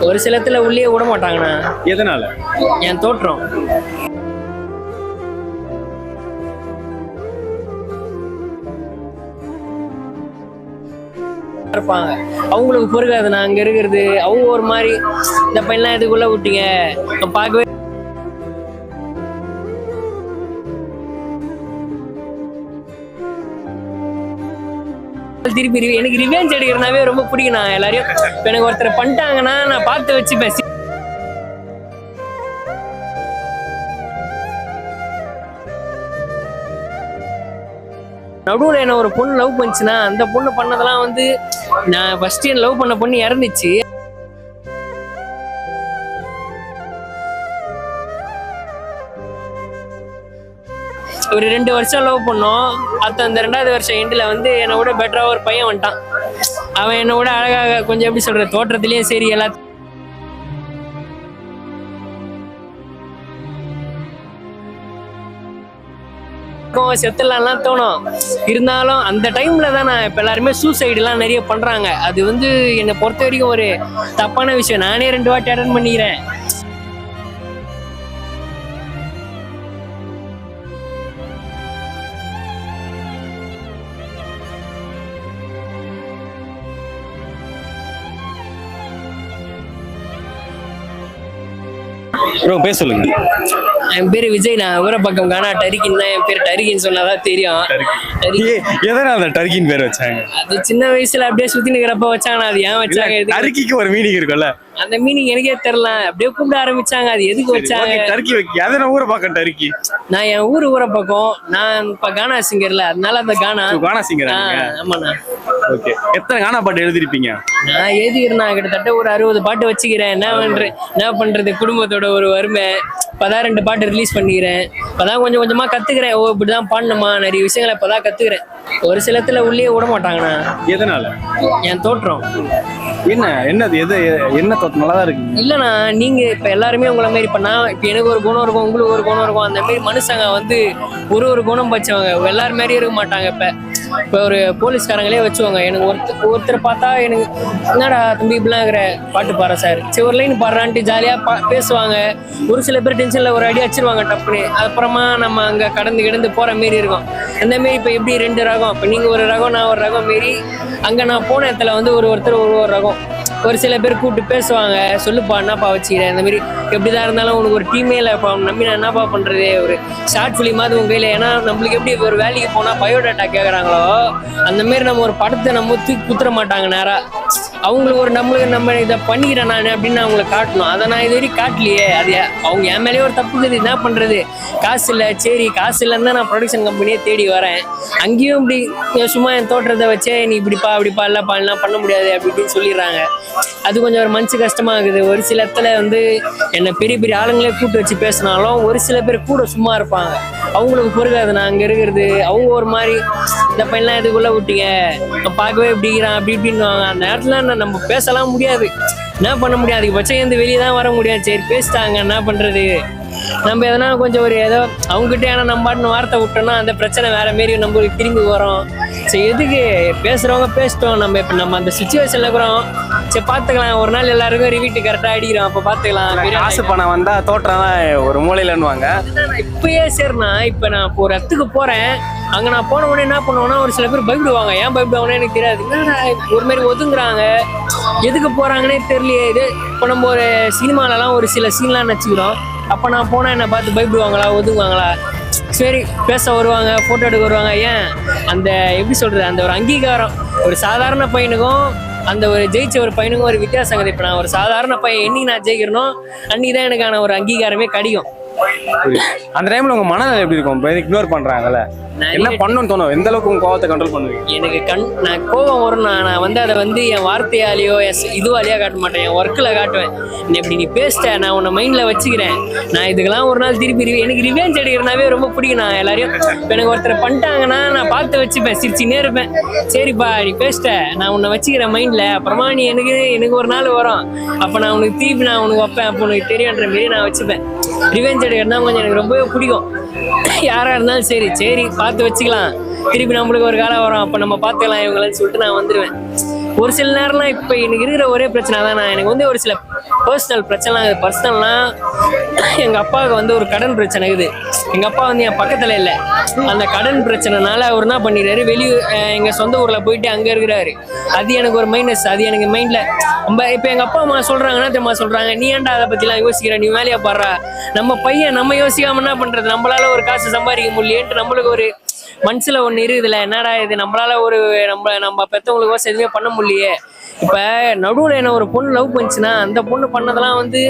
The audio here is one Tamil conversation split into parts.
ஒரு சிலத்துல உள்ளே விட மாட்டாங்கண்ணா. எதனால? என் தோற்றம். இருப்பாங்க அவங்களுக்கு பொறுக்காது நான் அங்க இருக்கிறது. அவங்க ஒரு மாதிரி இந்த பையன்லாம் எதுக்குள்ள விட்டீங்க பார்க்கவே திருப்பி எனக்கு ரிவெஞ்ச் எடுக்கிறனாவே ரொம்ப பிடிக்கும். நான் எல்லாரையும் எனக்கு ஒருத்தர் பண்ணிட்டாங்கன்னா நான் பார்த்து வச்சுப்பேன். நடுவில் என்ன ஒரு பொண்ணு லவ் பண்ணிச்சுன்னா அந்த பொண்ணு பண்ணதெல்லாம் வந்து நான் ஃபர்ஸ்ட் என் லவ் பண்ண பொண்ணு இறந்துச்சு. ஒரு 2 வருஷம் லவ் பண்ணோம். அந்த 2வது வருஷம் எண்டில் வந்து என்னை விட பெட்டரா ஒரு பையன் வந்துட்டான். அவன் என்னை விட அழகாக கொஞ்சம் எப்படி சொல்ற தோற்றத்திலயும் சரி எல்லாத்தையும் செத்துலாம் தோணும். இருந்தாலும் அந்த டைம்ல தான் நான் இப்ப எல்லாருமே சூசைடுலாம் நிறைய பண்றாங்க. அது வந்து என்னை பொறுத்த வரைக்கும் ஒரு தப்பான விஷயம். நானே 2 வாட்டி அட்டன் பண்ணிக்கிறேன். பேர் சொல்லுங்க. என் பேரு விஜய். நான் ஊரப்பக்கம் காணா டர்க்கின் தான். என் பேர் டர்க்கின்னு சொன்னாதான் தெரியும். எதனால டர்க்கின் பேர் வச்சாங்க? அது சின்ன வயசுல அப்படியே சுத்தி நிக்கிறப்ப வச்சாங்க. அது ஏன் வச்சாங்க? டர்க்கிக்கு ஒரு மீனிங் இருக்கும்ல. அந்த மீனிங் எனக்கே தெரியல. அப்படியே கூப்பிட ஆரம்பிச்சாங்க. அது எதுக்கு வச்சாங்க? டர்க்கி வைக்க ஊரப்பக்கம் டர்க்கி. நான் என் ஊரப்பக்கம். நான் இப்ப கானா சிங்கர்ல, அதனால அந்த கானா சிங்கர். ஆமாண்ணா. ஓகே. எத்தனை கானா பாட்டு எழுதிருப்பீங்க? நான் எழுதிக்கிறேன் கிட்டத்தட்ட ஒரு 60 பாட்டு வச்சுக்கிறேன். என்ன பண்றது, குடும்பத்தோட ஒரு வறுமை. இப்பதான் 2 பாட்டு ரிலீஸ் பண்ணிக்கிறேன். இப்பதான் கொஞ்சம் கொஞ்சமா கத்துக்கிறேன். ஓ இப்படிதான் பாடணுமா, நிறைய விஷயங்களை இப்பதான் கத்துக்கிறேன். ஒரு சிலத்துல உள்ளே விட மாட்டாங்கண்ணா. எதனால? என் தோற்றம். என்னது என்ன தோற்றம் நல்லாதான் இருக்கு இல்லண்ணா. நீங்க இப்ப எல்லாருமே உங்களை மாதிரி பண்ணா இப்ப எனக்கு ஒரு குணம் இருக்கும், உங்களுக்கு ஒரு குணம் இருக்கும். அந்த மாதிரி மனுஷங்க வந்து ஒரு குணம் பச்சவங்க எல்லாரும் மாதிரியும் இருக்க மாட்டாங்க. இப்ப ஒரு போலீஸ்காரங்களே வச்சுவாங்க. எனக்கு ஒருத்தர் பார்த்தா எனக்கு என்னடா தம்பி இப்படிலாம் இருக்கிற பாட்டு பாடுற சார், சரி ஒரு லைன் பாடுறான்ட்டு ஜாலியா பேசுவாங்க. ஒரு சில பேர் டென்ஷன்ல ஒரு அடி அடிச்சிருவாங்க டப்புன்னு. அப்புறமா நம்ம அங்க கடந்து போற மாரி இருக்கும். அந்த மாரி இப்ப எப்படி 2 ரகம், இப்ப நீங்க ஒரு ரகம் நான் ஒரு ரகம் மாரி அங்க நான் போன இடத்துல வந்து ஒருத்தர் ஒரு ரகம். ஒரு சில பேர் கூப்பிட்டு பேசுவாங்க, சொல்லுப்பா என்னப்பா வச்சுக்கிறேன், இந்த மாதிரி எப்படிதான் இருந்தாலும் உனக்கு ஒரு டீமே இல்லைப்பா, நம்பி நான் என்னப்பா பண்றது, ஒரு ஷார்ட் ஃபிலிமாவது உங்க கையில. ஏன்னா நம்மளுக்கு எப்படி ஒரு வேலைக்கு போனா பயோடேட்டா கேட்கறாங்களோ அந்த மாதிரி நம்ம ஒரு படத்தை நம்ம தூக்கி குத்துற மாட்டாங்க நேரா. அவங்களுக்கு ஒரு நம்ம இதை பண்ணிக்கிறேன் நான் அப்படின்னு அவங்களுக்கு காட்டணும். அதை நான் இது வரைக்கும் காட்டலையே. அது அவங்க என் மேலேயே ஒரு தப்பு இருக்குது. என்ன பண்றது, காசு இல்லை. சரி காசு இல்லைன்னு தான் நான் ப்ரொடக்ஷன் கம்பெனியே தேடி வரேன். அங்கேயும் இப்படி சும்மா என் தோற்றத்தை வச்சே நீ இப்படிப்பா இல்லப்பா எல்லாம் பண்ண முடியாது அப்படின்னு சொல்லிடுறாங்க. அது கொஞ்சம் ஒரு மனசு கஷ்டமா இருக்குது. ஒரு சில இடத்துல வந்து என்னை பெரிய ஆளுங்களே கூட்டு வச்சு பேசினாலும் ஒரு சில பேர் கூட சும்மா இருப்பாங்க. அவங்களுக்கு பொறுக்காது நான் அங்க இருக்கிறது. அவங்க ஒரு மாதிரி இந்த பையன்லாம் எதுக்குள்ள விட்டீங்க பார்க்கவே இப்படிங்கிறான் அப்படின்னு. அந்த நேரத்துல நம்ம பேசலாம் முடியாது, என்ன பண்ண முடியாது. பட்சம் இருந்து வெளியே தான் வர முடியாது. சரி பேசிட்டாங்க, என்ன பண்றது. நம்ம எதனா கொஞ்சம் ஒரு ஏதோ அவங்ககிட்ட ஏன்னா நம்ம வார்த்தை விட்டோம்னா அந்த பிரச்சனை வேற மாரி நம்மளுக்கு திரும்பி வரும். சரி எதுக்கு பேசுறவங்க பேசிட்டோம். நம்ம அந்த சுச்சுவேஷன்ல இருக்கிறோம். சரி பாத்துக்கலாம், ஒரு நாள் எல்லாருக்கும் ரிவீட்டு கரெக்டா அடிக்கிறோம், அப்ப பாத்துக்கலாம். காசு பணம் வந்தா தோற்றம் ஒரு மூலையிலன்னுவாங்க. இப்பயே சரிண்ணா. இப்ப நான் ஒரு இடத்துக்கு போறேன், அங்க நான் போன உடனே என்ன பண்ணுவேன்னா ஒரு சில பேர் பயப்படுவாங்க. ஏன் பயப்படுவாங்கன்னு எனக்கு தெரியாது. ஒரு மாதிரி ஒதுங்குறாங்க, எதுக்கு போறாங்கன்னே தெரியலையே. இது இப்போ நம்ம ஒரு சினிமாலலாம் ஒரு சில சீன்லாம் நச்சுக்கிறோம். அப்போ நான் போனால் என்னை பார்த்து பயப்படுவாங்களா, ஒதுங்குவாங்களா? சரி பேச வருவாங்க, ஃபோட்டோ எடுக்க வருவாங்க. ஏன் அந்த எப்படி சொல்கிறது, அந்த ஒரு அங்கீகாரம் ஒரு சாதாரண பையனுக்கும் அந்த ஒரு ஜெயிச்ச ஒரு பையனுக்கும் ஒரு வித்தியாசம். இப்போ நான் ஒரு சாதாரண பையன் என்னைக்கு நான் ஜெயிக்கிறனோ அன்றைக்கி தான் எனக்கான ஒரு அங்கீகாரமே கிடைக்கும். அந்த டைம்ல உங்க மனநிலை எப்படி இருக்கும்? இக்னோர் பண்றாங்கல்ல, என்ன பண்ணணும்னு தோணும்? எந்த அளவுக்கு உங்க கோவத்தை கண்ட்ரோல் பண்ணுவீங்க? எனக்கு நான் கோவம் வரும். நான் வந்து அதை வந்து என் வார்த்தையாலேயோ இதுவாலேயோ காட்ட மாட்டேன், என் ஒர்க்கில் காட்டுவேன். இப்படி நீ பேசிட்ட, நான் உன்னை மைண்டில் வச்சுக்கிறேன். நான் இதுக்கெல்லாம் ஒரு நாள் திருப்பி எனக்கு ரிவெஞ்ச் எடுக்கிறனாவே ரொம்ப பிடிக்கும். நான் எல்லாரையும் எனக்கு ஒருத்தர் பண்ணிட்டாங்கன்னா நான் பார்த்து வச்சுப்பேன், சிரிச்சுனே இருப்பேன். சரிப்பா நீ பேசிட்ட, நான் உன்னை வச்சுக்கிறேன் மைண்டில். அப்புறமா நீ எனக்கு ஒரு நாள் வரும், அப்போ நான் உனக்கு திருப்பி நான் உனக்கு வைப்பேன், அப்போ உனக்கு தெரியுன்ற மாரி நான் வச்சுப்பேன். ரிவெஞ்ச் எடுக்கிறதுனா கொஞ்சம் எனக்கு ரொம்பவே பிடிக்கும். யாராக இருந்தாலும் சரி பார்த்து வச்சுக்கலாம், திருப்பி நம்மளுக்கு ஒரு காலம் வரும், அப்போ நம்ம பார்த்துக்கலாம் இவங்களன்னு சொல்லிட்டு நான் வந்துடுவேன். ஒரு சில நேரம்லாம் இப்போ எனக்கு இருக்கிற ஒரே பிரச்சனை தான், நான் எனக்கு வந்து ஒரு சில பர்சனல் பர்சனல்லாம் எங்கள் அப்பாவுக்கு வந்து ஒரு கடன் பிரச்சனை இருக்குது. எங்கள் அப்பா வந்து என் பக்கத்தில் இல்லை. அந்த கடன் பிரச்சனைனால அவர் என்ன பண்ணிடுறாரு, வெளியூர் எங்கள் சொந்த ஊரில் போயிட்டு அங்கே இருக்கிறாரு. அது எனக்கு ஒரு மைனஸ். அது எனக்கு மைண்டில் இப்போ எங்கள் அப்பா அம்மா சொல்கிறாங்கன்னா தெரியுமா சொல்கிறாங்க, நீ ஏன்டா அதை பற்றிலாம் யோசிக்கிற, நீ வேலையை பாடுறா. நம்ம பையன் நம்ம யோசிக்காம என்ன பண்ணுறது, நம்மளால ஒரு காசு சம்பாதிக்க முடியலேன்ட்டு நம்மளுக்கு ஒரு மனசுல ஒன்று இருக்குதுல்ல, என்னடா இது நம்மளால ஒரு நம்ம பெற்றவங்களுக்கு எதுவுமே பண்ண முடியலையே. இப்போ நடுவில் என்ன ஒரு பொண்ணு லவ் பண்ணிச்சுன்னா, அந்த பொண்ணு பண்ணதெல்லாம் வந்து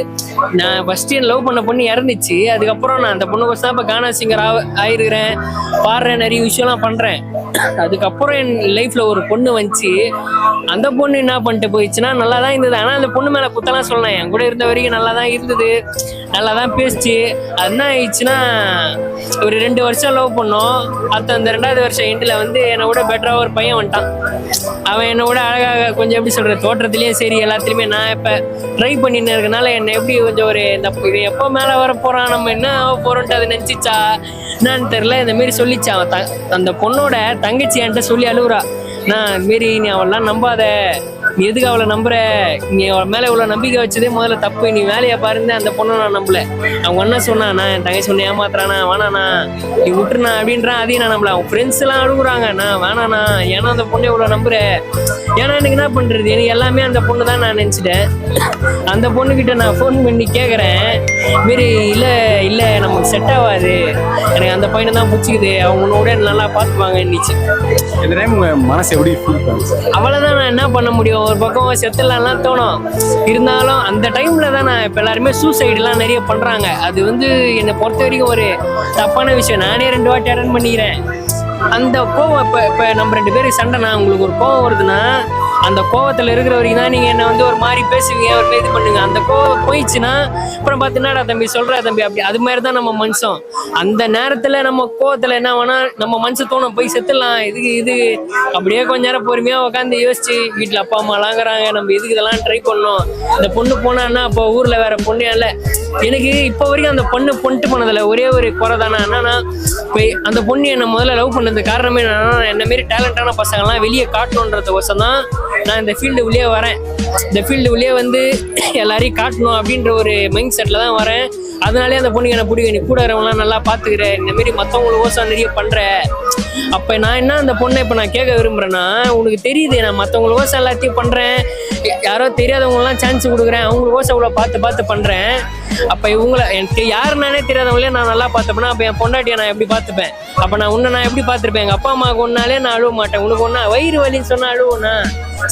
நான் ஃபர்ஸ்ட் என் லவ் பண்ண பொண்ணு இறந்துச்சு. அதுக்கப்புறம் நான் அந்த பொண்ணு தான் இப்போ கானா சிங்கர் ஆயிருக்கிறேன், பாடுறேன், நிறைய விஷயம்லாம் பண்ணுறேன். அதுக்கப்புறம் என் லைஃப்பில் ஒரு பொண்ணு வந்துச்சு. அந்த பொண்ணு என்ன பண்ணிட்டு போயிடுச்சுன்னா, நல்லா தான் இருந்தது. ஆனால் அந்த பொண்ணு மேலே குத்தலாம் சொல்லலாம், என் கூட இருந்த வரைக்கும் நல்லா தான் இருந்தது, நல்லா தான் பேசிச்சு. அது என்ன ஆயிடுச்சுன்னா, ஒரு 2 வருஷம் லவ் பண்ணோம். அந்த 2வது வருஷம் எண்டில் வந்து என்னை விட பெட்டராக ஒரு பையன் வந்துட்டான். அவன் என்னை விட அழகாக கொஞ்சம் எப்படி சொல்கிறது, தோற்றத்துலேயும் சரி எல்லாத்துலேயுமே நான் இப்போ ட்ரை பண்ணின்னு இருக்கனால என்னை எப்படி கொஞ்சம் ஒரு இது எப்போ மேலே வர போகிறான், நம்ம என்ன ஆக போகிறோன்ட்டு அதை நினச்சிச்சா என்னன்னு தெரில. இந்தமாரி சொல்லிச்சா அந்த பொண்ணோட தங்கச்சி என்கிட்ட சொல்லி அழுகுறா, நான் இதுமாரி நீ அவள்லாம் நம்பாத, நீ எதுக்கு அவளை நம்புற, நீ அவள் மேலே இவ்வளோ நம்பிக்கை வச்சதே முதல்ல தப்பு, நீ வேலையை பாருங்க. அந்த பொண்ணை நான் நம்பல. அவங்க என்ன சொன்னா, நான் என் தங்கச்சி சொன்ன ஏமாத்துறானா, வேணாண்ணா நீ விட்டுருண்ணா அப்படின்றான். அதையும் நான் நம்பல. அவங்க ஃப்ரெண்ட்ஸ் எல்லாம் அழுகுறாங்க, நான் வேணாண்ணா, ஏன்னா அந்த பொண்ணை இவ்வளோ நம்புற. ஏன்னா எனக்கு என்ன பண்றது, எனக்கு எல்லாமே அந்த பொண்ணு தான் நான் நினச்சிட்டேன். அந்த பொண்ணுக்கிட்ட நான் ஃபோன் பண்ணி கேட்குறேன், மாரி இல்லை நமக்கு செட் ஆகாது, எனக்கு அந்த பையனை தான் பிடிச்சிக்குது, அவங்க உன்னோட நல்லா பார்த்துப்பாங்க இருந்துச்சு. இந்த டைம் உங்க மனசு எப்படி ஃபீல் பண்ணுச்சு? அவ்வளோதான், நான் என்ன பண்ண முடியும். ஒரு பக்கம் செத்துலாம்லாம் தோணும். இருந்தாலும் அந்த டைம்ல தான் நான் இப்போ எல்லாருமே சூசைடுலாம் நிறைய பண்றாங்க. அது வந்து என்னை பொறுத்த வரைக்கும் ஒரு தப்பான விஷயம். நானே 2 வாட்டி அட்டன் பண்ணிக்கிறேன். அந்த கோவம் இப்போ நம்ம 2 பேருக்கு சண்டைனா, உங்களுக்கு ஒரு கோவம் வருதுன்னா, அந்த கோவத்தில் இருக்கிற வரைக்கும் தான் நீங்கள் என்னை வந்து ஒரு மாதிரி பேசுவீங்க, ஒரு இது பண்ணுங்க. அந்த கோவம் போயிடுச்சுன்னா அப்புறம் பார்த்தினாடா தம்பி சொல்கிறா தம்பி அப்படி, அது மாதிரி தான் நம்ம மனுஷன். அந்த நேரத்தில் நம்ம கோவத்தில் என்ன வேணால் நம்ம மனசு தோணும், போய் செத்துடலாம், இது அப்படியே கொஞ்ச நேரம் பொறுமையாக உட்காந்து யோசிச்சு, வீட்டில் அப்பா அம்மாலாங்கிறாங்க, நம்ம இதுக்கு இதெல்லாம் ட்ரை பண்ணோம். இந்த பொண்ணு போனான்னா அப்போ ஊரில் வேற பொண்ணே இல்லை. எனக்கு இப்போ வரைக்கும் அந்த பொண்ணு பண்ணதில்லை. ஒரே ஒரு குறை தானே என்னன்னா, இப்போ அந்த பொண்ணு என்னை முதல்ல லவ் பண்ணது காரணமே என்னன்னா, என்ன மாரி டேலண்டான பசங்கள்லாம் வெளியே காட்டணுன்றதுக்கோசம் தான் நான் இந்த ஃபீல்டு உள்ளே வரேன். இந்த ஃபீல்டு உள்ளே வந்து எல்லாரையும் காட்டணும் அப்படின்ற ஒரு மைண்ட் செட்டில் தான் வரேன். அதனாலே அந்த பொண்ணுக்கு என்ன பிடிக்கும், நீ கூட வரவங்களாம் நல்லா பார்த்துக்கிறேன், இந்தமாரி மற்றவங்களுக்கோசம் நிறைய பண்ணுறேன். அப்போ நான் என்ன அந்த பொண்ணை இப்போ நான் கேட்க விரும்புகிறேன்னா, உனக்கு தெரியுது நான் மற்றவங்களுக்கோசம் எல்லாத்தையும் பண்ணுறேன், யாரோ தெரியாதவங்களாம் சான்ஸ் கொடுக்குறேன், அவங்களுக்கோசம் இவ்வளோ பார்த்து பண்ணுறேன். அப்போ இவங்கள எனக்கு யாருனானே தெரியாதவங்களே நான் நல்லா பார்த்துப்பேன்னா, அப்போ என் பொண்டாட்டியை நான் எப்படி பார்த்துப்பேன்? அப்போ நான் உன்னை நான் எப்படி பார்த்துருப்பேன்? எங்கள் அப்பா அம்மாவுக்கு ஒன்னாலே நான் அழுவ மாட்டேன். உனக்கு ஒன்றா வயிறு வலின்னு சொன்னால் அழுவுண்ணா,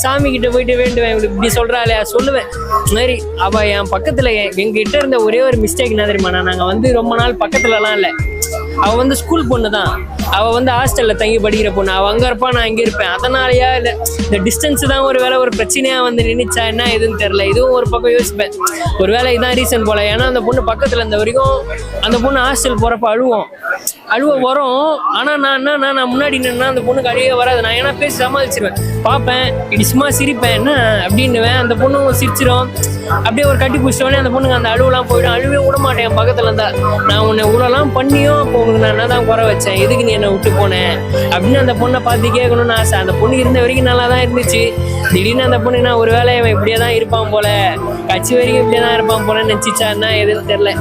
சாமி கிட்ட போயிட்டு வேண்டுவேன், இவங்களுக்கு இப்படி சொல்கிறாளே சொல்லுவேன். மாதிரி அவள் என் பக்கத்தில் எங்ககிட்ட இருந்த ஒரே ஒரு மிஸ்டேக் என்ன தெரியுமா, நாங்கள் வந்து ரொம்ப நாள் பக்கத்துலலாம் இல்லை. அவள் வந்து ஸ்கூல் பொண்ணு தான், அவள் வந்து ஹாஸ்டலில் தங்கி படிக்கிற பொண்ணு. அவள் அங்கே இருப்பா, நான் இங்கே இருப்பேன். அதனாலயா இல்லை இந்த டிஸ்டன்ஸ் தான் ஒரு வேளை ஒரு பிரச்சனையாக வந்து நினைச்சா என்ன எதுன்னு தெரில. இதுவும் ஒரு பக்கம் யோசிப்பேன், ஒரு வேளை இதான் ரீசன் போல. ஏன்னா அந்த பொண்ணு பக்கத்தில் இருந்த வரைக்கும் அந்த பொண்ணு ஹாஸ்டல் போகிறப்ப அழுவ வரும். ஆனால் நான் முன்னாடி நின்னா அந்த பொண்ணுக்கு அழுவே வராது. நான் ஏன்னா பேசி சமாளிச்சிருவேன், பார்ப்பேன், இப்படி சும்மா சிரிப்பேன் என்ன அப்படின்னுவேன். அந்த பொண்ணு சிரிச்சிடும். அப்படியே ஒரு கட்டி பிடிச்சோடனே அந்த பொண்ணுங்க அந்த அழுவெல்லாம் போயிடும். அழுவே விட மாட்டேன் என் பக்கத்தில் இருந்தா. நான் உன்னை இவ்வளோலாம் பண்ணியும் இப்போ உனக்கு நான் என்ன தான் குறை வச்சேன், எதுக்கு நீ என்னை விட்டு போனேன் அப்படின்னு அந்த பொண்ணை பார்த்து கேட்கணும்னு ஆசை. அந்த பொண்ணு இருந்த வரைக்கும் நல்லா தான் இருந்துச்சு. திடீர்னு அந்த பொண்ணு நான் ஒரு வேளை இவன் இப்படியே தான் இருப்பான் போல, கட்சி வரைக்கும் இப்படியே தான் இருப்பான் போலன்னு நினச்சிச்சா என்ன எதுன்னு தெரில.